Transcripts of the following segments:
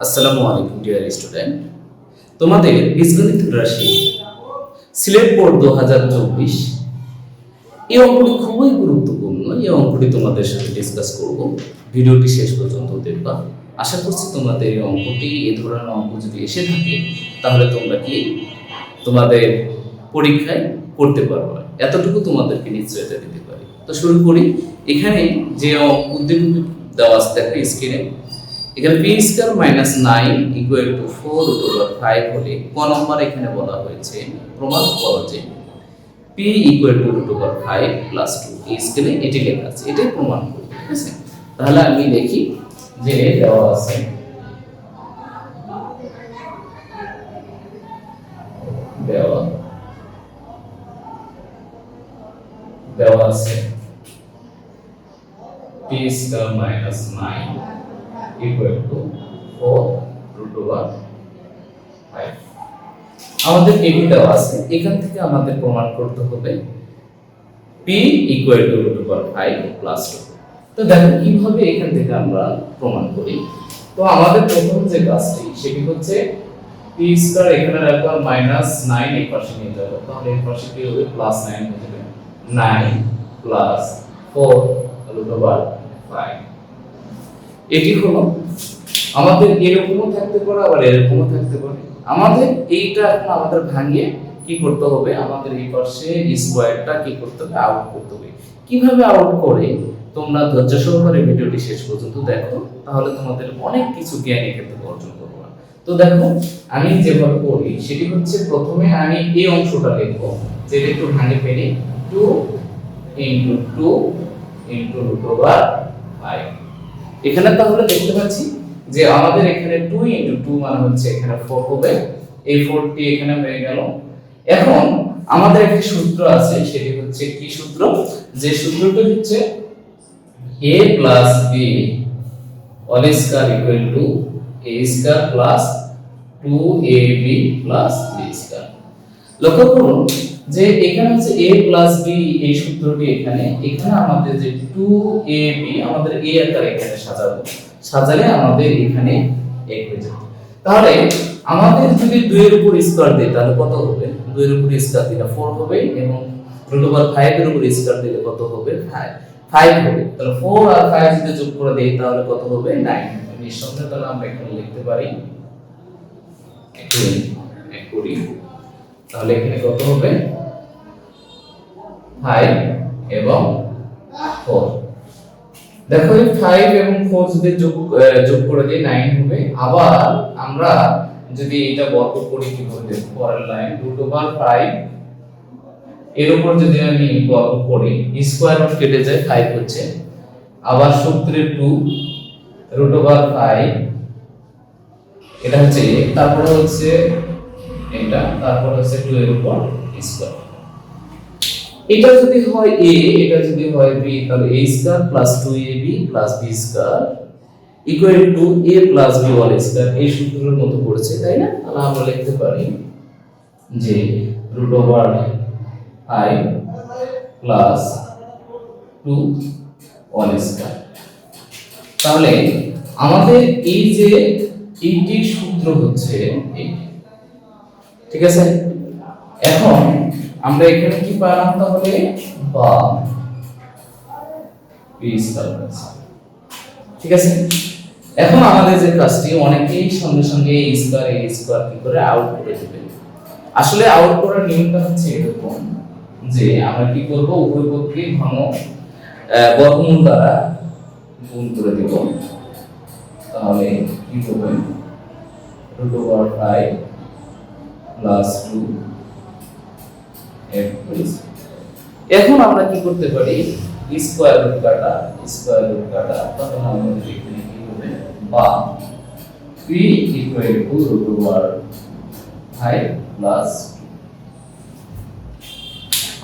আসসালামু আলাইকুম dear student. তোমাদের বীজগণিত রাশি সিলেট বোর্ড 2024 এই অঙ্কটি খুবই গুরুত্বপূর্ণ। এই অঙ্কটি তোমাদের সাথে ডিসকাস করব। ভিডিওটি শেষ পর্যন্ত দেখবা। আশা করছি তোমাদের এই অঙ্কটি, এই ধরনের অঙ্ক যদি এসে থাকে তাহলে তোমরা কি তোমাদের পরীক্ষায় করতে পারবে, এতটুকু তোমাদেরকে নিশ্চয়তা দিতে পারি। তো শুরু করি। এখানে যে উদ্দীপক দেওয়া আছে দেখো স্ক্রিনে, এখানে p square minus 9 equal to 4 root over 5 হলে ক নম্বর এখানে বলা হয়েছে প্রমাণ করো যে p equal to root over 5 plus 2 এই স্কেলে এটি লেখা আছে, এটাই প্রমাণ করব। ঠিক আছে, তাহলে আমি দেখি যে দেওয়া আছে দেওয়া আছে p square minus 9 equal to 4 root over 5। আমাদের এটি দেওয়া আছে, এখান থেকে আমাদের প্রমাণ করতে হবে p equal to root over 5 plus 2। তো দেখো কিভাবে এখান থেকে আমরা প্রমাণ করি। তো আমাদের প্রথম যে কাজটি সেটি হচ্ছে p স্কয়ার এখানে রাখলাম মাইনাস 9 এই পাশে নিয়ে যাব, তাহলে এই পাশে কি হবে প্লাস 9 হয়ে যাবে, 9 প্লাস 4 root over 5। এটি হলো আমাদের, এরকমও থাকতে পারে আবার এরকমও থাকতে পারে। আমাদের এইটা এখন আমাদের ভাঙিয়ে কি করতে হবে, আমাদের এই পাশে স্কয়ারটা কি করতে হবে, আউট করতে হবে। কিভাবে আউট করে তোমরা ধৈর্য সহকারে ভিডিওটি শেষ পর্যন্ত দেখো, তাহলে তোমাদের অনেক কিছু জ্ঞান এখান থেকে অর্জন করবে। তো দেখো আমি যেভাবে করি সেটি হচ্ছে, প্রথমে আমি এই অংশটা লিখব, যেটা একটু ভাঙে ফেলি, 2 * 2 * root over 5। এখানে তাহলে দেখতে পাচ্ছি যে আমাদের এখানে 2 * 2 মানে হচ্ছে এখানে 4 হবে, এই 4টি এখানে হয়ে গেল। এখন আমাদের একটি সূত্র আছে, সেটি হচ্ছে কি সূত্র, যে সূত্রটি হচ্ছে a + b all square equal to a square plus 2ab plus b square। লক্ষ্য করুন যে এখানে হচ্ছে a + b এই সূত্রটি এখানে আমাদের যে 2ab আমাদের a আকারে এখানে সাজালে আমাদের এখানে 1 হয়ে যাবে। তাহলে আমাদের যদি 2 এর উপর স্কয়ার দেই তাহলে কত হবে, 2 এর উপর স্কয়ার দিলে 4 হবে, এবং রুট ওভার 5 এর উপর স্কয়ার দিলে কত হবে, 5 হবে। তাহলে 4 আর 5 যদি যোগ করে দেই তাহলে কত হবে, 9 হবে। নিঃসন্দেহে তাহলে আমরা এখানে লিখতে পারি একই, তাহলে এখানে কত হবে, 5 এবং 4। দেখো এই 5 এবং 4 যদি যোগ করে দিই 9 হবে। আবার আমরা যদি এটা বর্গ করি কি হবে, পরের লাইন √5 এর উপর যদি আমি বর্গ করি, স্কয়ার রুট কেটে যায়, 5 হচ্ছে, আবার সূত্রে 2 √5 এটা হচ্ছে a, তারপর হচ্ছে এটা, তারপর হচ্ছে 2 এর উপর স্কয়ার। এটা যদি হয় a, এটা যদি হয় b, তাহলে a square plus 2ab plus b square equal to a plus b whole square. এই সূত্রের মতো পড়েছে, তাই না? তাহলে আমরা লিখতে পারি যে root over 5 plus 2 whole square. তাহলে আমাদের এই যে এইটি সূত্র হচ্ছে এই, ঠিক আছে। এখন আমরা এখানে কি পেলাম, তাহলে বা b স্কয়ার, ঠিক আছে। এখন আমাদের যে কাজটি, অনেকেই সঙ্গে সঙ্গে a স্কয়ার কি করে আউট করে দিবে। আসলে আউট করার নিয়মটা হচ্ছে এরকম যে আমরা কি করব, উভয় পক্ষে ঘন বর্গমূল দ্বারা গুণ করে দেব। তাহলে কি হবে, √5 প্লাস 2। এখন আমরা কি করতে পারি, স্কয়ার রুট কাটা, তখন আমাদের এখানে কি হবে, বা p ইকুয়াল টু √5 প্লাস।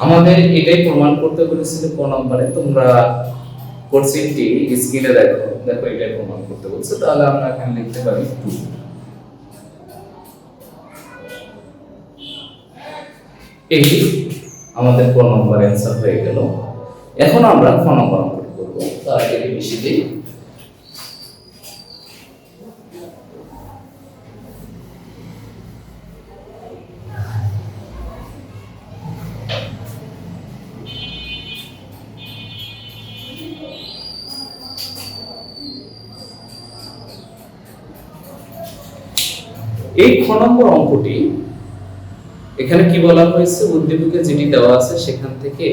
আমাদের এটাই প্রমাণ করতে বলেছিল কোন নম্বরে, তোমরা কোশ্চেনটি স্ক্রিনে দেখো এটাই প্রমাণ করতে বলছে। তাহলে আমরা এখানে লিখতে পারি 2। এই আমাদের কোন নম্বর অ্যানসার হয়ে গেল। এখন আমরা খ নম্বর অঙ্কটি করব, তার আগে বেশি দিই। এই খ নম্বর অঙ্কটি এখানে কি বলা হয়েছে, উদ্দীপকে যেটি দেওয়া আছে সেখান থেকে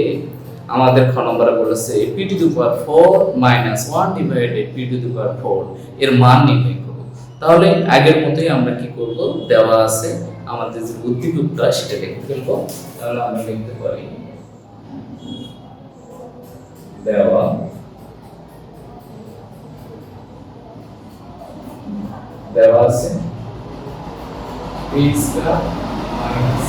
আমাদের খ নম্বরে বলেছে p to the power 4 minus 1 divided p to the power 4 এর মান নির্ণয় করব। তাহলে আগের মতোই আমরা কি করব, দেওয়া আছে আমাদের যে উদ্দীপকটা সেটা লিখে ফেলব। তাহলে আমরা লিখতে পারি দেওয়া আছে p স্কয়ার মাইনাস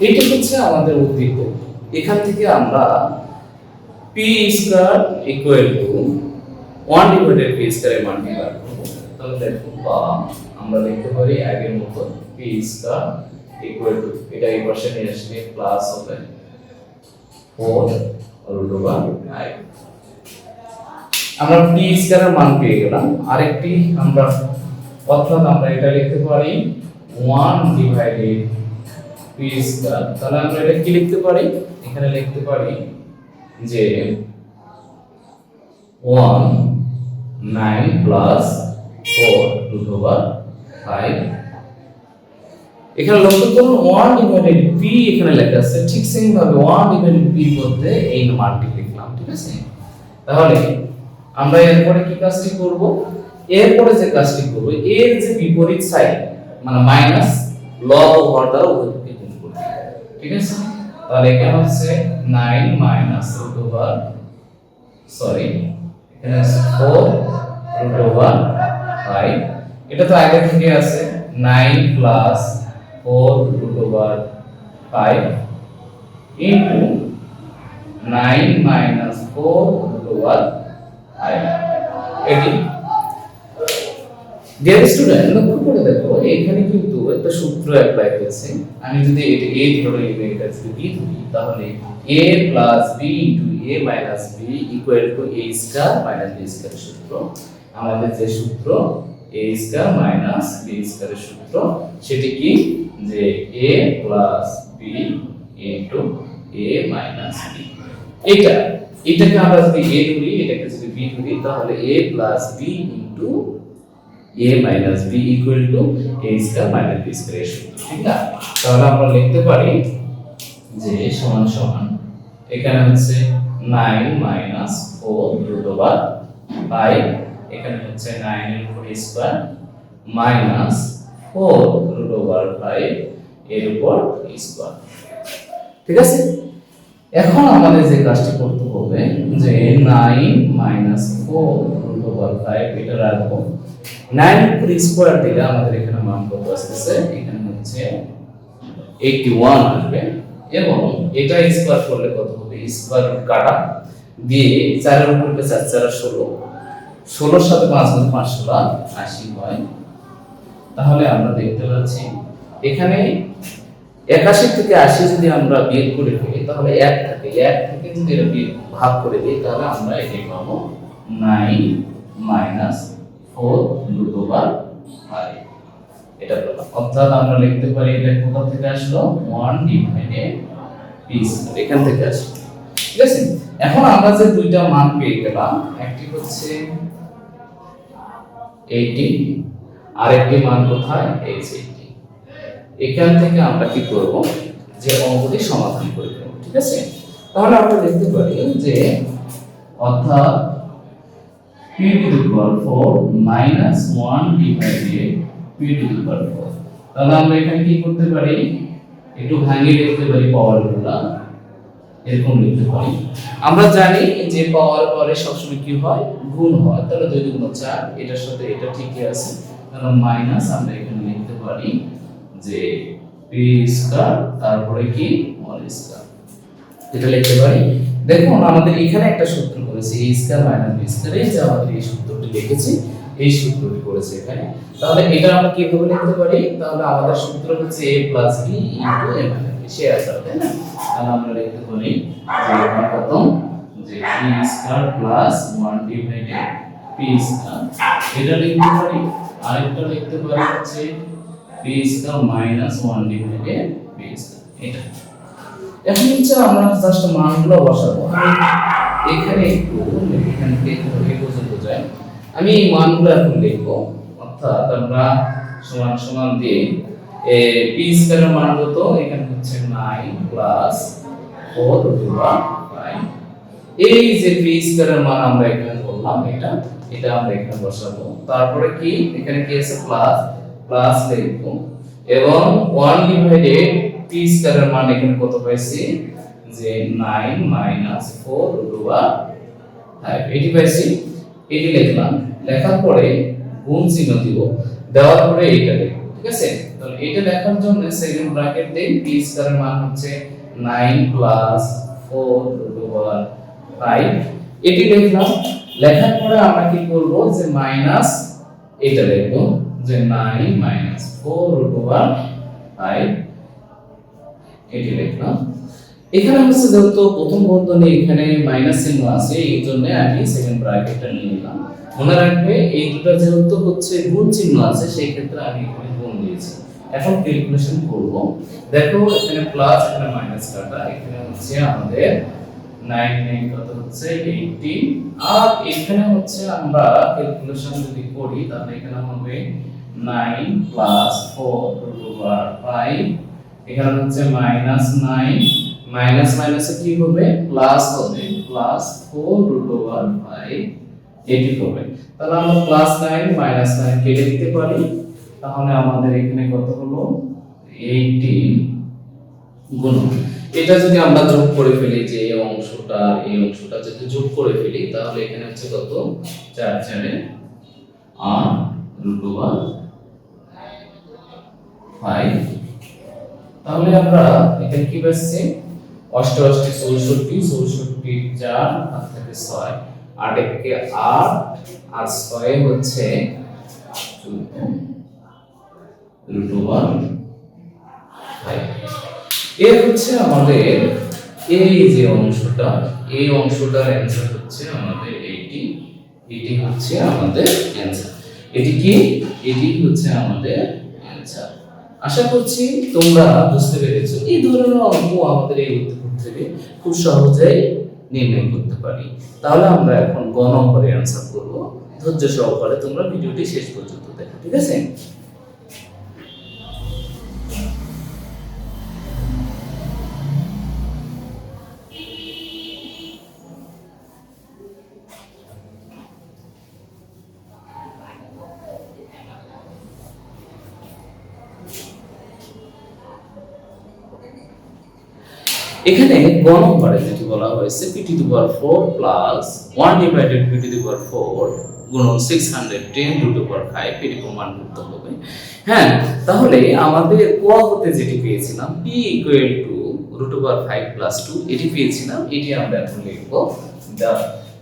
এইটা হচ্ছে আমাদের উদ্দীপক। এখান থেকে আমরা p square equal two 1 divided p square এর মানটি বার করব। তাহলে দেখো বা আমরা লিখতে পারি আগের মতো p স্কয়ার ইকুয়াল টু, এটা এই পাশে নিয়ে আসলে প্লাস হবে 4√5। আমরা p স্কয়ার এর মান পেয়ে গেলাম। আরেকটি আমরা অর্থাৎ আমরা এটা লিখতে পারি 1 ডিভাইডেড p স্কয়ার। তাহলে আমরা এটা কি লিখতে পারি, এখানে লিখতে পারি যে 1 9 প্লাস 4√5। এখানে লক্ষ্য করুন 1 ডিভাইডেড p এখানে লেখা আছে, ঠিক সেম ভাবে 1 ডিভাইডেড p বলতে এই মানটি লিখলাম, ঠিক আছে। তাহলে আমরা এরপরে কি কাজটি করব, এরপরে যে কাজটি করব এর যে বিপরীত সাইড মানে মাইনাস লব ওভার দ্বারা উভয়কে গুণ করব, ঠিক আছে। তাহলে এখানে হচ্ছে 9 মাইনাস এখানে আছে 4√5। এটা তো আগে থেকে আছে 9 প্লাস 4√5 ইনটু 9 মাইনাস 4√5। এটি ডিয়ার স্টুডেন্ট লক্ষ্য করে দেখো এখানে কিন্তু একটা সূত্র অ্যাপ্লাই হয়েছে। আমি যদি এটা a ধরে নিই, এটা যদি b ধরি, তাহলে a plus b into a minus b equal to a square minus b square সূত্র। আমাদের যে সূত্র a স্কয়ার মাইনাস b স্কয়ারের সূত্র সেটি কি, যে a plus b into a minus b। এটাকে আমরা যদি a ধরি, এটাকে যদি b ধরি, তাহলে a plus b into a minus b equal to a square minus b square এর সূত্র, ঠিক আছে। তাহলে আমরা লিখতে পারি যে সমান সমান এখানে হচ্ছে 9 মাইনাস 4√5, এখানে হচ্ছে 9 এর উপর স্কয়ার মাইনাস 4√5 এর উপর স্কয়ার, ঠিক আছে। এখন আমাদের যে কাজটি করতে হবে যে 9 মাইনাস 4√5 এটা রাখবো, 9 এর উপর স্কয়ার দিলে আমাদের এখানে মান কত আসছে, এখানে হচ্ছে 81 আসবে। এবং এটা স্কয়ার করলে কত হবে, স্কয়ার রুট কাটা দিয়ে 4 এর উপর 4 4 16, 16 সাথে 5 গুণ 5 16 80 হয়। তাহলে আমরা দেখতে পাচ্ছি এখানে 81 থেকে 80 যদি আমরা বিয়োগ করে ফেলি, তাহলে 1 থেকে যদি এটা ভাগ করে দিই, তাহলে আমরা এটাই পাবো 9 মাইনাস 4√5। এটা পেলাম। অর্থাৎ আমরা লিখতে পারি এটা কোথা থেকে আসলো, 1 ডিভাইডেড p স্কয়ার এখান থেকে আসলো, ঠিক আছে। এখন আমরা যে দুইটা মান পেয়ে গেলাম, একটি হচ্ছে 80 আর একটি মান কোথায়, এই 80। এখান থেকে আমরা কি করব, যে অঙ্কটি সমাধান করে দেব, ঠিক আছে। তাহলে আমরা লিখতে পারি যে অর্থাৎ p to the power 4 minus 1 divided p to the power 4। তাহলে আমরা এখানে কি করতে পারি, একটু ভাঙিয়ে লিখতে পারি পাওয়ারগুলো, এরকম লিখতে পারি। আমরা জানি যে পাওয়ার পরে সবসময় কি হয়, গুণ হয়। তাহলে 2 গুণ 4, এটার সাথে এটা ঠিকই আছে। তাহলে মাইনাস আমরা এখানে লিখতে পারি যে p স্কয়ার তারপরে কি 1 স্কয়ার, এটা লিখতে পারি। দেখুন আমাদের এখানে একটা সূত্র করেছে a square minus b square, এই যে আমাদের এই সূত্রটি লিখেছি, এই সূত্রটি করেছে এখানে। তাহলে এটা আমরা কিভাবে লিখতে পারি, তাহলে আমাদের সূত্র হচ্ছে a plus b into a minus b, সে আছে তাই না। তাহলে আমরা লিখতে পারি যে এখানে কত, যে p square plus 1 divided p square, এটা লিখতে পারি। আরেকটা লিখতে পারি হচ্ছে p square minus 1 divided p square, এটা। এখন হচ্ছে আমরা জাস্ট মানগুলো বসাবো। এখানে একটু এখান থেকে এই পর্যন্ত যায়, আমি এই মানগুলো এখন লিখবো। অর্থাৎ আমরা সমান সমান দিয়ে পি স্কয়ারের মান কত, এখানে হচ্ছে 9 প্লাস 4 রুট ওভার 5। এই যে পি স্কয়ারের মান আমরা এখানে বললাম, এটা আমরা এখানে বসাবো। তারপরে কি এখানে কি আছে, প্লাস প্লাস লিখবো এবং 1 ডিভাইডেড পি স্কয়ারের মান এখানে কত পাইছি, যে 9 মাইনাস 4 রুট ওভার 5 এটি পাইছি। এটি লিখলাম, লেখার পরে গুণ চিহ্ন দিব, দেওয়ার পরে এইটা লিখব। ঠিক আছে, তাহলে এটা লেখার জন্য সেকেন্ড ব্র্যাকেট দেই, পি স্কয়ারের মান হচ্ছে 9 প্লাস 4 রুট ওভার 5 এটি লিখলাম। লেখার পরে আমরা কি করব, যে মাইনাস এটা লিখব, যে 9 মাইনাস 4 রুট ওভার 5 এটি লিখলাম। এখানে হচ্ছে যেহেতু প্রথম বন্ধনী এখানে মাইনাস চিহ্ন আছে, এই জন্য আমি সেকেন্ড ব্র্যাকেটটা নিয়ে নিলাম। মনে রাখবে এই দুটো যেহেতু হচ্ছে গুণ চিহ্ন আছে, সেই ক্ষেত্রে আমি এখানে গুণ দিয়েছি। এখন ক্যালকুলেশন করব, দেখো এখানে প্লাস এখানে মাইনাস কাটা, এখানে হচ্ছে আমাদের 9 9 কত হচ্ছে 18, আর এখানে হচ্ছে আমরা ক্যালকুলেশন যদি করি তাহলে এখানে হবে 9 প্লাস 4 রুট ওভার 5, এখানে হচ্ছে মাইনাস 9 মাইনাস মাইনাসে কি হবে, প্লাস হবে, প্লাস 4 রুট ওভার 5 এটি হবে। তাহলে আমরা প্লাস 9 মাইনাস 9 কেটে দিতে পারি, তাহলে আমাদের এখানে কত হলো 18 গুণ, এটা যদি আমরা যোগ করে ফেলি, যে এই অংশটা যদি যোগ করে ফেলি তাহলে এখানে হচ্ছে কত 4 4 8 রুট ওভার 5। তাহলে আমরা এখানে কি পাচ্ছি, 8 8 64 64 4 আর থাকে 6, 8 থেকে 8 আর 6 হচ্ছে রুট ওভার 5। এর হচ্ছে আমাদের এই যে অংশটা, এই অংশটার অ্যানসার হচ্ছে আমাদের এটি হচ্ছে আমাদের অ্যানসার। এটি হচ্ছে আমাদের অ্যানসার। আশা করছি তোমরা বুঝতে পেরেছো। এই ধরনের অঙ্ক আমাদের এই উত্তর থেকে খুব সহজেই নির্ণয় করতে পারি। তাহলে আমরা এখন গ নম্বরের অ্যানসার করব। ধৈর্য সহকারে তোমরা ভিডিওটি শেষ পর্যন্ত দেখো, ঠিক আছে? এখানে গ নম্বরে যেটি বলা হয়েছে p to the power 4 plus 1 divided p to the power 4 গুণন 610 root over 5 এটি প্রমাণ করতে হবে। হ্যাঁ, তাহলে আমাদের ক হতে যেটি পেয়েছিলাম p equal to root over 5 plus 2 এটি পেয়েছিলাম, এটি আমরা এখন লিখব।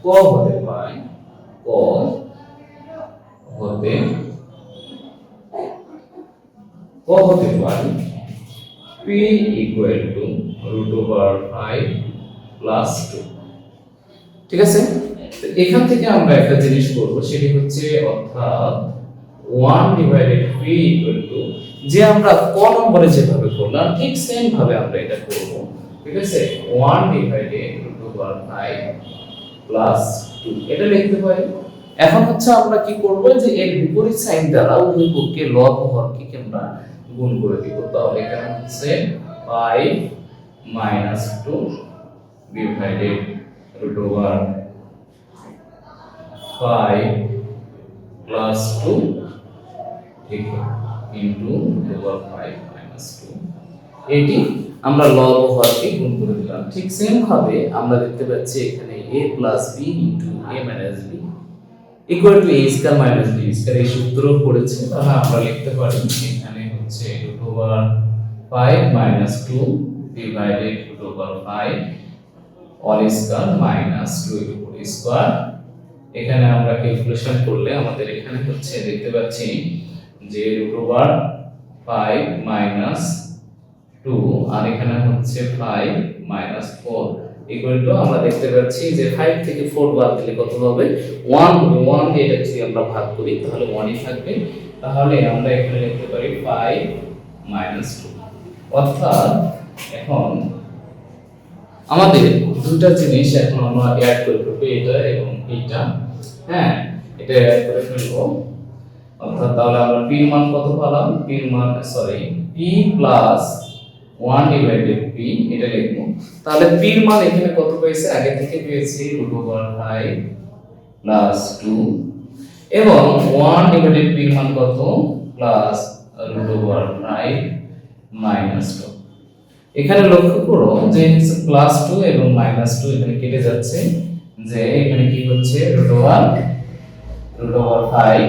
ক হতে পাই, ক হতে পারি p equal to root over 5 plus 2। ঠিক আছে, তো এখান থেকে আমরা একটা জিনিস করব, সেটি হচ্ছে অর্থাৎ 1 divided p equal to, যে আমরা ক নম্বরে যেভাবে করলাম ঠিক সেম ভাবে আমরা এটা করব। ঠিক আছে, 1 divided root over 5 plus 2 এটা লিখতে পারি। এখন হচ্ছে আমরা কি করব, যে এর বিপরীত সাইন দ্বারা উভয় পক্ষে লব ও হরকে আমরা গুণ করে দিব। তাহলে এখানে হচ্ছে 5 minus 2 divided root over 5 plus 2 ঠিক into root over 5 minus 2 এটি আমরা লব ও হরকে গুণ করে দিলাম। ঠিক সেম ভাবে আমরা দেখতে পাচ্ছি এখানে a plus b into a minus b equal to a square minus b square এই সূত্র পড়েছে। তাহলে আমরা লিখতে পারি এখানে হচ্ছে root over 5 minus 2 divided root over 5 all square minus 2 whole square। এখানে আমরা ক্যালকুলেশন করলে আমাদের এখানে হচ্ছে দেখতে পাচ্ছি যে root over 5 minus 2 আর এখানে হচ্ছে 5 minus 4 equal to, আমরা দেখতে পাচ্ছি যে 5 থেকে 4 বাদ দিলে কত হবে, 1 হবে। 1 দিয়ে এটা যদি আমরা ভাগ করি তাহলে 1 ই থাকবে। তাহলে আমরা এখানে লিখতে পারি 5 minus 2, অর্থাৎ এখন আমাদের দুইটা জিনিস এখন আমরা অ্যাড করে ফেলবো, এটা এবং এইটা। হ্যাঁ, এটা অ্যাড করে ফেলবো। অর্থাৎ তাহলে আমরা p এর মান কত পেলাম? p এর মান p প্লাস 1 ডিভাইডেড p, এটা লিখবো। তাহলে p এর মান এখানে কত পেয়েছে? আগে থেকে পেয়েছি √5 প্লাস 2, এবং 1 ডিভাইডেড p এর মান কত? Plus √5 minus 2। এখানে লক্ষ্য করো যে প্লাস 2 এবং মাইনাস 2 এখানে কেটে যাচ্ছে, যে এখানে কি হচ্ছে √5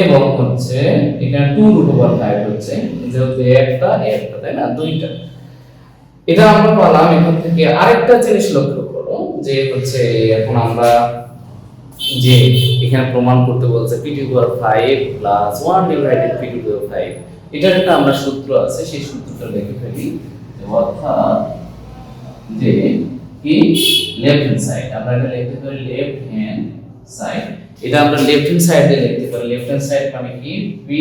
এবং হচ্ছে এখানে 2√5 হচ্ছে, যেহেতু একটা তাই না, দুইটা। এটা আমরা পেলাম। এখান থেকে আরেকটা জিনিস লক্ষ্য করো যে হচ্ছে এখন আমরা যে এখানে প্রমাণ করতে বলছে p⁵ প্লাস 1 ডিভাইডেড p⁵। এটার একটা আমরা সূত্র আছে, সেই সূত্রটা লিখে ফেলি। অর্থাৎ যে কি লেফট হ্যান্ড সাইড, আমরা এটা লিখতে পারি লেফট হ্যান্ড সাইড। এটা আমরা লেফট হ্যান্ড সাইডে লিখতে পারি। লেফট হ্যান্ড সাইড মানে কি p⁵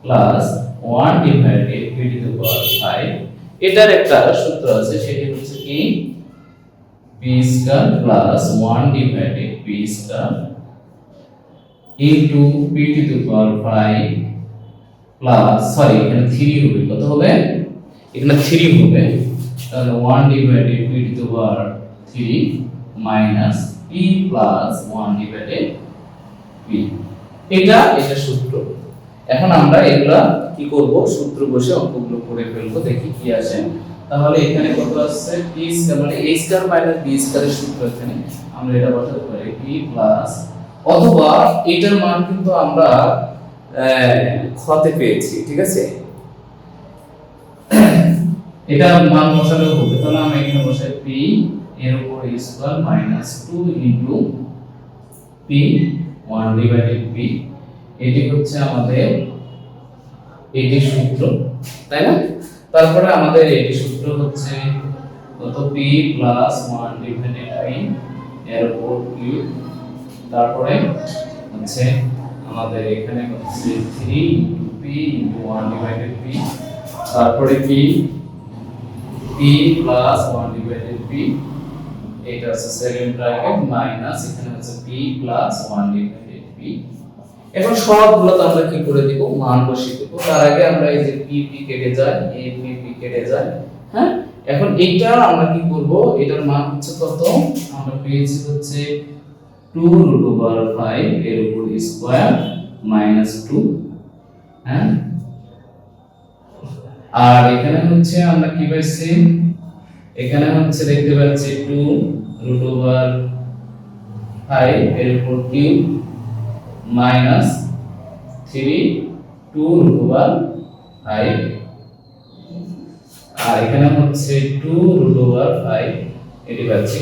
প্লাস 1 ডিভাইডেড p⁵। এটার একটা সূত্র আছে, সেটা হচ্ছে কি p square plus 1 divided p square into p⁵ plus এখানে 3 হবে। কত হবে? এখানে 3 হবে। তাহলে 1 divided p⁵ minus p plus 1 divided p। এটা সূত্র। এখন আমরা এগুলা কি করব? সূত্র বসে অঙ্কগুলো করে ফেলবো, দেখি কি আসে। তাহলে এখানে কত আসছে? p স্কয়ার মানে a স্কয়ার মাইনাস b স্কয়ারের সূত্র। এখানে আমরা এটা বসাতে পারি p প্লাস, অথবা এটার মান কিন্তু আমরা খতে পেয়েছি, ঠিক আছে? এটা মান বসালে হবে। তাহলে আমরা এখানে বসাই p এর উপর a square minus 2 into p 1 divided p। এটি হচ্ছে আমাদের এটি সূত্র, তাই না? তারপরে আমাদের এটি সূত্র হচ্ছে কত? p প্লাস 1 ডিভাইডেড p এর উপর q। তারপরে হচ্ছে আমাদের এখানে হচ্ছে 3 into p into 1 divided p। তারপরে p প্লাস 1 ডিভাইডেড p, এটা হচ্ছে সেকেন্ড ব্র্যাকেট মাইনাস এখানে হচ্ছে p প্লাস 1 ডিভাইডেড p। এখন সবগুলো তো আমরা কি করে দিব? মান বসিয়ে দেব। তার আগে আমরা এই যে p কেটে যায়, এই p কেটে যায়। হ্যাঁ, এখন এইটা আমরা কি করব? এটার মান হচ্ছে কত? আমরা পেয়েছি হচ্ছে 2√5 এর উপর স্কয়ার মাইনাস 2। হ্যাঁ, আর এখানে হচ্ছে আমরা কি পাইছি? এখানে হচ্ছে দেখতে পাচ্ছি 2√5 এর উপর কিউব মাইনাস 3 2√5, আর এখানে হচ্ছে 2√5 এটি পাচ্ছি।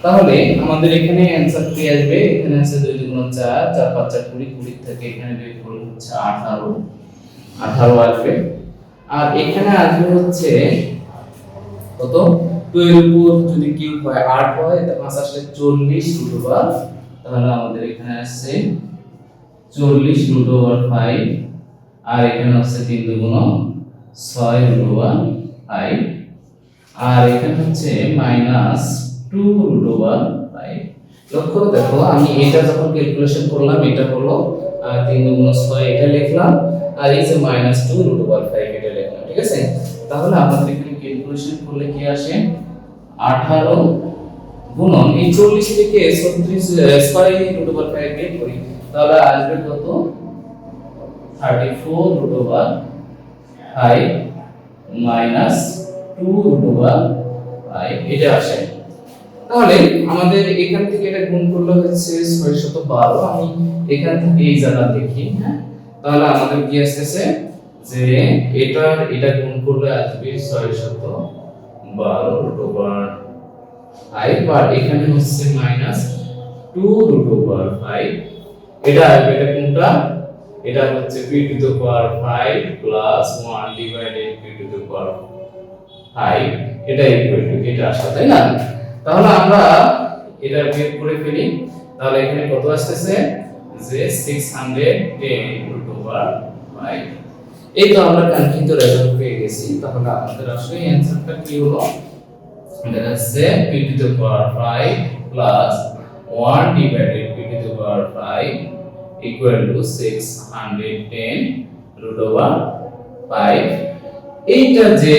তাহলে আমাদের এখানে आंसर কি আসবে? এখানে আছে 2 × 4 4 5 4 20 20 থেকে এখানে বের করলে হচ্ছে 18 আসবে। আর এখানে আসবে হচ্ছে কত? 2 এর উপর যদি কিউব হয় 8 হয়, তাহলে 5 আসলে 40√5। তাহলে আমাদের এখানে আসছে 40√5, আর এখানে হচ্ছে 3 × 6√5, আর এখানে হচ্ছে মাইনাস 2√5। লক্ষ্য দেখো, আমি এটা যখন ক্যালকুলেশন করলাম এটা হলো 3 × 6 এটা লিখলাম, আর এই যে মাইনাস 2√5 এটা লিখলাম, ঠিক আছে? তাহলে আমাদের এখানে ক্যালকুলেশন করলে কি আসে? 18 গুণন এই 40 থেকে 6√5 বের করি, তাহলে আসবে কত? 34√5 মাইনাস 2√5 এটা আসে। তাহলে আমাদের এখান থেকে এটা গুণ করলে হচ্ছে 612। আমি এখান থেকে এই জায়গা দেখি। হ্যাঁ, তাহলে আমাদের কি আসছে? যে এটা গুণ করলে আসবে 612√5, আর এখানে হচ্ছে মাইনাস 2√5। এটা আসবে, এটা কোনটা? এটা হচ্ছে p⁵ প্লাস 1 ডিভাইডেড p⁵, এটা ইকুয়াল টু এটা আসছে, তাই না? তাহলে আমরা এটা বের করে ফেলি। তাহলে এখানে কত আসছে? যে 610√5। এই তো আমরা কাঙ্ক্ষিত রেজাল্ট পেয়ে গেছি। তাহলে আমাদের আসলে অ্যানসারটা কি হলো? এটা হচ্ছে p to the power 5 plus 1 divided p to the power 5 equal to 610 root over 5। এইটা যে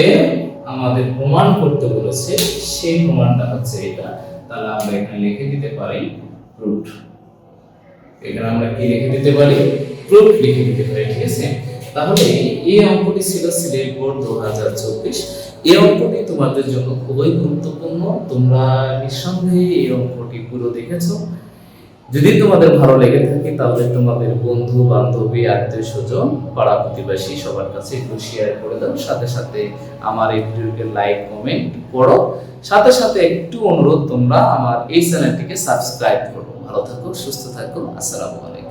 আমাদের প্রমাণ করতে বলেছে সেই প্রমাণটা হচ্ছে এটা। তাহলে আমরা এখানে লিখে দিতে পারি প্রুফ। এখানে আমরা কি লিখে দিতে পারি? প্রুফ লিখে দিতে পারি, ঠিক আছে? তাহলে এই অঙ্কটি ছিল সিলেট বোর্ড 2024। এই অঙ্কটি তোমাদের জন্য খুবই গুরুত্বপূর্ণ। তোমরা নিঃসন্দেহে এই অঙ্কটি পুরো দেখেছো। যদি তোমাদের ভালো লেগে থাকে তাহলে তোমাদের বন্ধু বান্ধবী আত্মীয় স্বজন পাড়া প্রতিবেশী সবার কাছে একটু শেয়ার করে দাও। সাথে সাথে আমার এই ভিডিওকে লাইক কমেন্ট করো। সাথে সাথে একটু অনুরোধ, তোমরা আমার এই চ্যানেলটিকে সাবস্ক্রাইব করো। ভালো থাকো, সুস্থ থাকো। আসসালামু আলাইকুম।